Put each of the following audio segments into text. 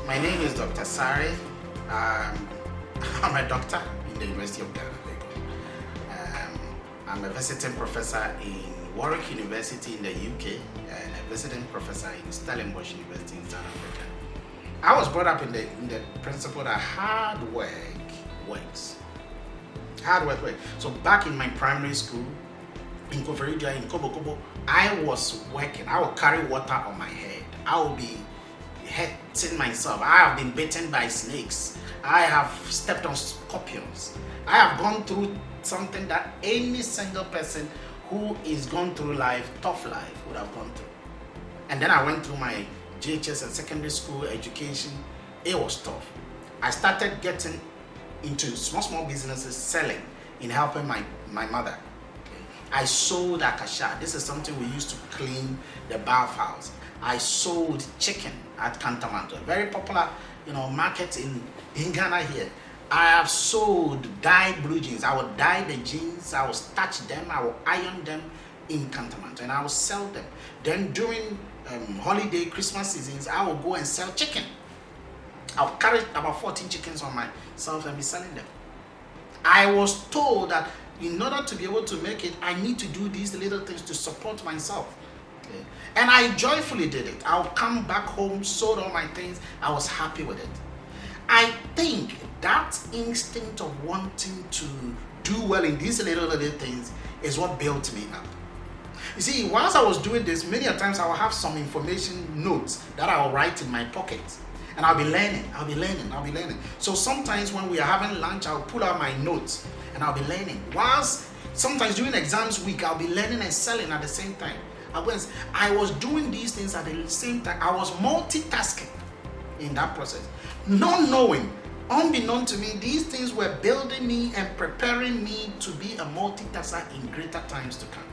My name is Dr. Asare. I'm a doctor in the University of Ghana. I'm a visiting professor in Warwick University in the UK and a visiting professor in Stellenbosch University in South Africa. I was brought up in the principle that hard work works. Hard work works. So back in my primary school, in Koforidua, in Kobo, I was working. I would carry water on my head. I would be hurting myself. I have been bitten by snakes. I have stepped on scorpions. I have gone through something that any single person who is gone through life, tough life, would have gone through. And then I went through my GHS and secondary school education. It was tough. I started getting into small businesses, selling, in helping my mother. I sold akasha. This is something we used to clean the bathhouse. I sold chicken at Cantamanto, a very popular, market in Ghana here. I have sold dyed blue jeans. I would dye the jeans, I would starch them, I would iron them in Cantamanto, and I would sell them. Then during holiday, Christmas seasons, I would go and sell chicken. I would carry about 14 chickens on myself and be selling them. I was told that in order to be able to make it, I need to do these little things to support myself. Okay? And I joyfully did it. I would come back home, sold all my things. I was happy with it. I think that instinct of wanting to do well in these little things is what built me up. You see, whilst I was doing this, many a times I will have some information notes that I will write in my pocket. And I'll be learning. So sometimes when we are having lunch, I'll pull out my notes and I'll be learning. Whilst sometimes during exams week, I'll be learning and selling at the same time. I was doing these things at the same time. I was multitasking in that process. Not knowing, unbeknown to me, these things were building me and preparing me to be a multitasker in greater times to come.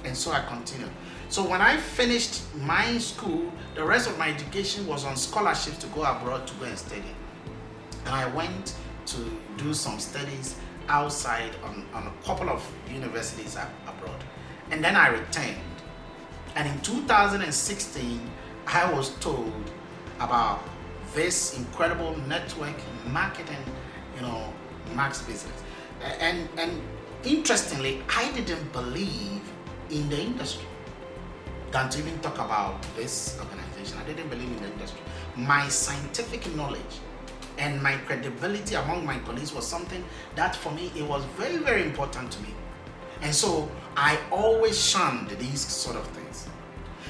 And so I continued. So when I finished my school, the rest of my education was on scholarships to go abroad to go and study. And I went to do some studies outside on a couple of universities abroad. And then I returned. And in 2016, I was told about this incredible network marketing, Max business. And interestingly, I didn't believe in the industry than to even talk about this organization. I didn't believe in the industry. My scientific knowledge and my credibility among my colleagues was something that for me, it was very, very important to me. And so I always shunned these sort of things.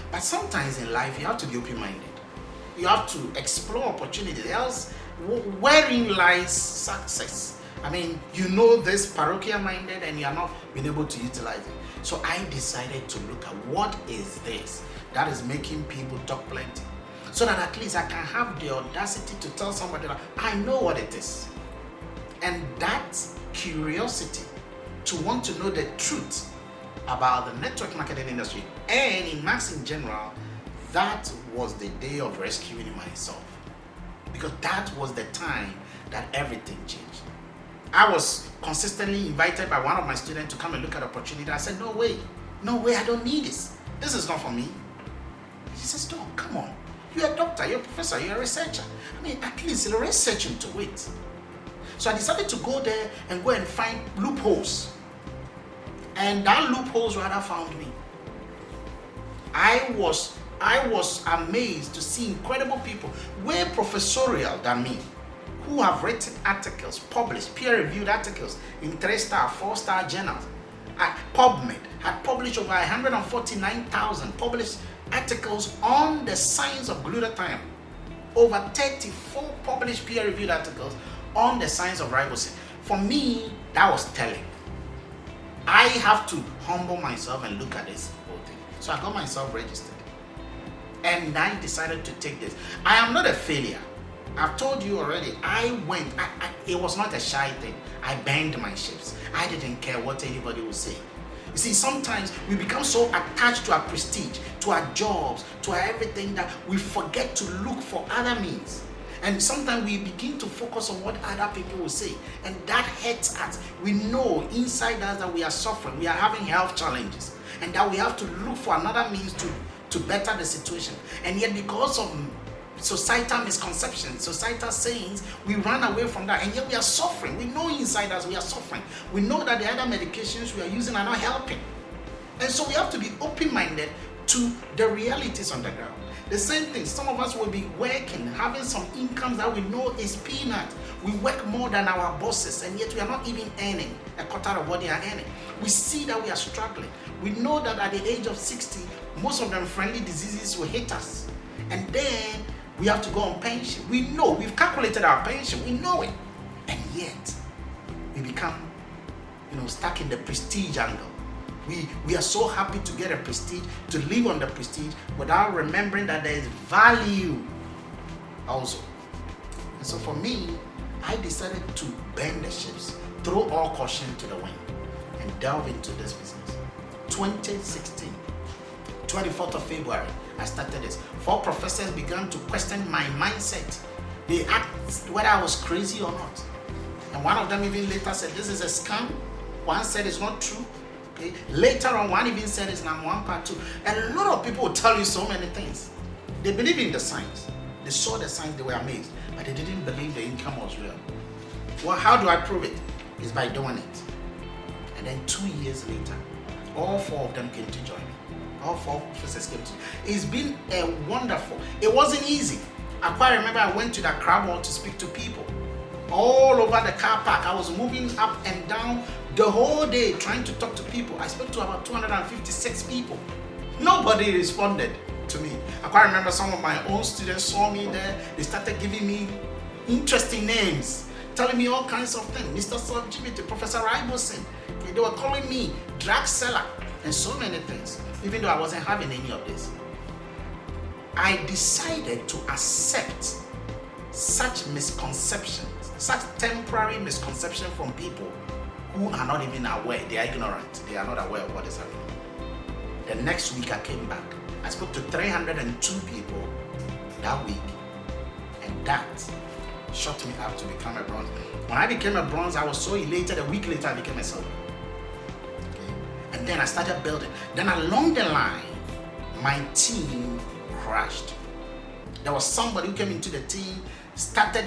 But sometimes in life, you have to be open-minded. You have to explore opportunities. Else, wherein lies success? I mean, this parochial-minded and you are not being able to utilize it. So I decided to look at what is this that is making people talk plenty. So that at least I can have the audacity to tell somebody that I know what it is. And that curiosity to want to know the truth about the network marketing industry and in Max in general, that was the day of rescuing myself. Because that was the time that everything changed. I was consistently invited by one of my students to come and look at opportunity. I said, no way, I don't need this. This is not for me. He says, no, come on. You're a doctor, you're a professor, you're a researcher. I mean, at least research into it. So I decided to go there and go and find loopholes. And that loopholes rather found me. I was amazed to see incredible people, way professorial than me, who have written articles, published peer-reviewed articles in 3-star, 4-star journals. PubMed had published over 149,000 published articles on the science of glutathione. Over 34 published peer-reviewed articles on the science of ribosine. For me, that was telling. I have to humble myself and look at this whole thing. So I got myself registered. And I decided to take this. I am not a failure. I've told you already, it was not a shy thing. I banged my ships. I didn't care what anybody would say. You see, sometimes we become so attached to our prestige, to our jobs, to our everything that we forget to look for other means. And sometimes we begin to focus on what other people will say. And that hurts us. We know inside us that we are suffering. We are having health challenges. And that we have to look for another means to better the situation. And yet because of societal misconceptions, societal sayings. We run away from that, and yet we are suffering. We know inside us we are suffering. We know that the other medications we are using are not helping. And so we have to be open-minded to the realities on the ground. The same thing, some of us will be working, having some income that we know is peanut. We work more than our bosses, and yet we are not even earning a quarter of what they are earning. We see that we are struggling. We know that at the age of 60, most of them friendly diseases will hit us. And then we have to go on pension. We know, we've calculated our pension, we know it. And yet, we become, stuck in the prestige angle. We are so happy to get a prestige, to live on the prestige, without remembering that there is value also. And so for me, I decided to bend the ships, throw all caution to the wind, and delve into this business. 2016, 24th of February, I started this. 4 professors began to question my mindset. They asked whether I was crazy or not. And one of them even later said, this is a scam. One said it's not true. Okay. Later on, one even said it's number 1 part 2. A lot of people will tell you so many things. They believe in the science. They saw the science, they were amazed, but they didn't believe the income was real. Well, how do I prove it? It's by doing it. And then 2 years later, all 4 of them came to join me. All 4 professors came to. It's been a wonderful. It wasn't easy. I quite remember I went to the crab hall to speak to people. All over the car park, I was moving up and down the whole day trying to talk to people. I spoke to about 256 people. Nobody responded to me. I quite remember some of my own students saw me there. They started giving me interesting names, telling me all kinds of things. Mr. Subjivity, Professor Ribosin. Okay, they were calling me drug seller and so many things, even though I wasn't having any of this. I decided to accept such misconceptions, such temporary misconception from people who are not even aware. They are ignorant. They are not aware of what is happening. The next week I came back. I spoke to 302 people that week, and that shot me up to become a bronze. When I became a bronze, I was so elated. A week later, I became a silver. Okay? And then I started building. Then along the line, my team crashed. There was somebody who came into the team, started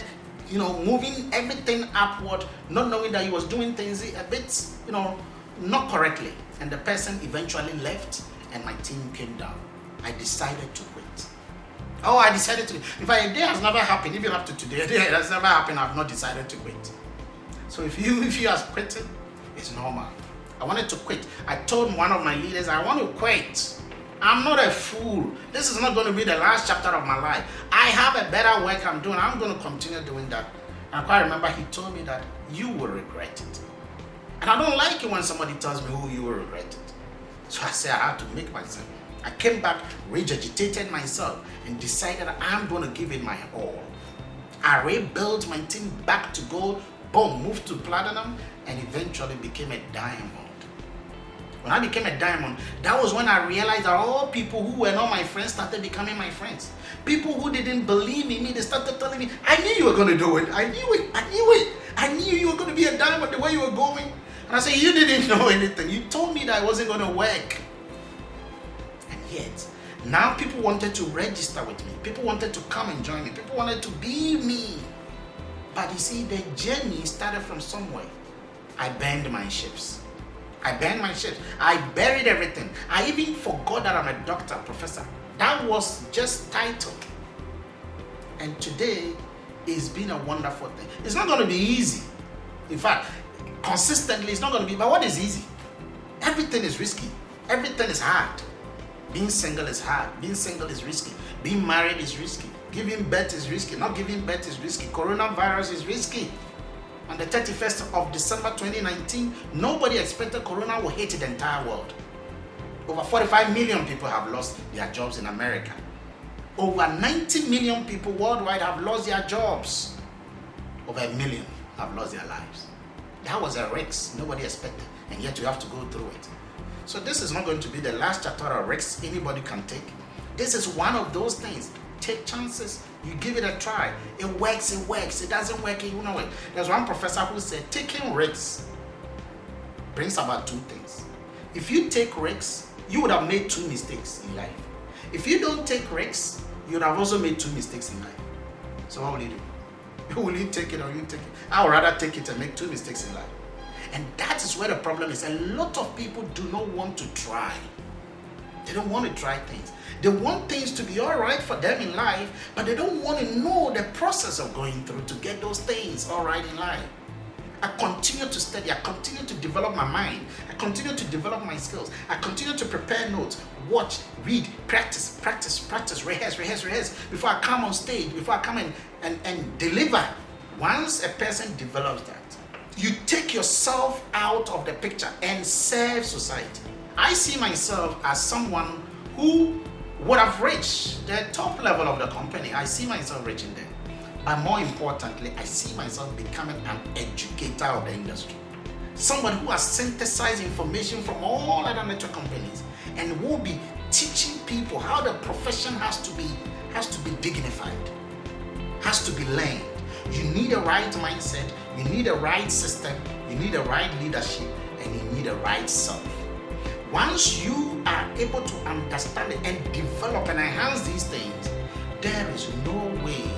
moving everything upward, not knowing that he was doing things a bit, not correctly. And the person eventually left, and my team came down. I decided to quit. I decided to. In fact, a day has never happened, even up to today. A day has never happened, I've not decided to quit. So if you are quitting, it's normal. I wanted to quit. I told one of my leaders, I want to quit. I'm not a fool. This is not going to be the last chapter of my life. I have a better work I'm doing. I'm going to continue doing that. And I quite remember he told me that you will regret it. And I don't like it when somebody tells me, you will regret it. So I said I had to make myself. I came back, regurgitated myself, and decided I'm going to give it my all. I rebuilt my team back to gold, boom, moved to platinum, and eventually became a diamond. When I became a diamond, that was when I realized that all people who were not my friends started becoming my friends. People who didn't believe in me, they started telling me, I knew you were going to do it. I knew it. I knew it. I knew you were going to be a diamond the way you were going. And I said, you didn't know anything. You told me that it wasn't going to work. And yet, now people wanted to register with me. People wanted to come and join me. People wanted to be me. But you see, the journey started from somewhere. I burned my ships. I buried everything. I even forgot that I'm a doctor, professor. That was just title. And today, it's been a wonderful thing. It's not going to be easy. In fact, consistently, it's not going to be. But what is easy? Everything is risky. Everything is hard. Being single is hard. Being single is risky. Being married is risky. Giving birth is risky. Not giving birth is risky. Coronavirus is risky. On the 31st of December 2019, nobody expected Corona would hit the entire world. Over 45 million people have lost their jobs in America. Over 90 million people worldwide have lost their jobs. Over 1 million have lost their lives. That was a risk nobody expected, and yet you have to go through it. So this is not going to be the last chapter of risks anybody can take. This is one of those things. Take chances. You give it a try. It works, it works. It doesn't work, you know it. There's one professor who said taking risks brings about 2 things. If you take risks, you would have made 2 mistakes in life. If you don't take risks, you'd have also made 2 mistakes in life. So what will you do? Will you take it or you take it? I would rather take it and make 2 mistakes in life. And that is where the problem is. A lot of people do not want to try. They don't want to try things. They want things to be all right for them in life, but they don't want to know the process of going through to get those things all right in life. I continue to study. I continue to develop my mind. I continue to develop my skills. I continue to prepare notes, watch, read, practice, rehearse before I come on stage, before I come in and deliver. Once a person develops that, you take yourself out of the picture and serve society. I see myself as someone who would have reached the top level of the company. I see myself reaching there. But more importantly, I see myself becoming an educator of the industry. Someone who has synthesized information from all other network companies and will be teaching people how the profession has to be dignified, has to be learned. You need a right mindset, you need a right system, you need a right leadership, and you need a right self. Once you are able to understand it and develop and enhance these things, there is no way